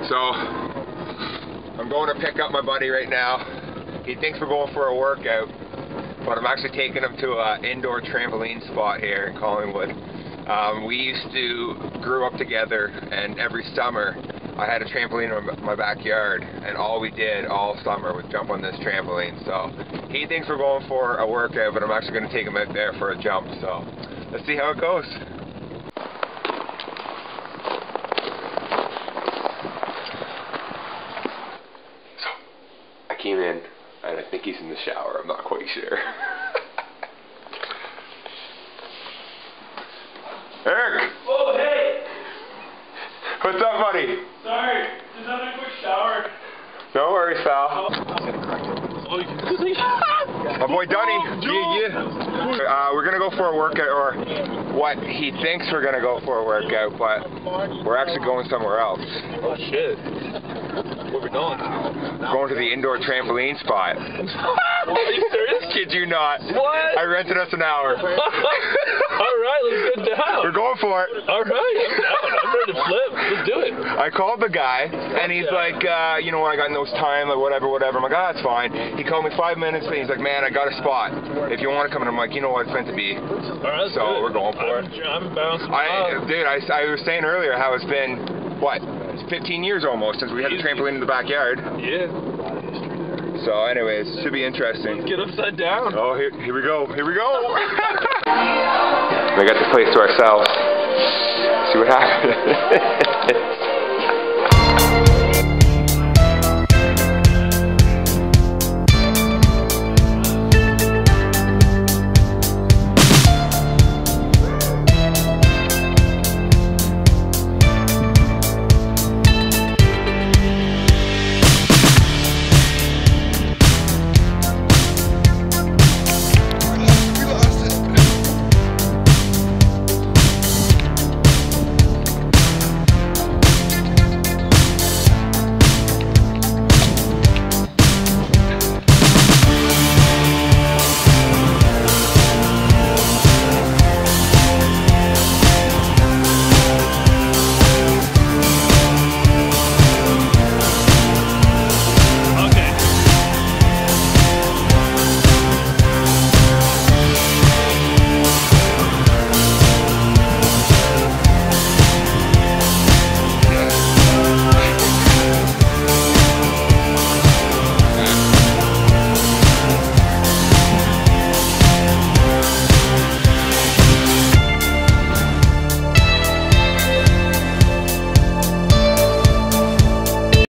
So, I'm going to pick up my buddy right now. He thinks we're going for a workout, but I'm actually taking him to an indoor trampoline spot here in Collingwood. We used to grew up together, and every summer I had a trampoline in my backyard, and all we did all summer was jump on this trampoline. So he thinks we're going for a workout, but I'm actually going to take him out there for a jump. So let's see how it goes. So I came in, and I think he's in the shower. I'm not quite sure. Eric! Oh, hey! What's up, buddy? Sorry, just having a quick shower. No worries, pal. My boy Dunny. Yeah. We're gonna go for a workout, or what he thinks we're gonna go for a workout, but we're actually going somewhere else. Oh shit. Where we going? Going to the indoor trampoline spot. Are you serious? Kid you not. What? I rented us an hour. Alright, let's get down. We're going for it. Alright, I'm down. I'm ready to flip. Let's do it. I called the guy, and he's like, you know what, I got no time, like whatever. I'm like, oh, that's fine. He called me 5 minutes, and he's like, man, I got a spot. If you want to come in, I'm like, you know what, it's meant to be. Alright, so we're going for it. I'm bouncing. Dude, I was saying earlier how it's been, what, 15 years almost since we had the trampoline in the backyard. Yeah. So anyways, should be interesting. Let's get upside down. Oh, here we go. Here we go. We got the place to ourselves. See what happens.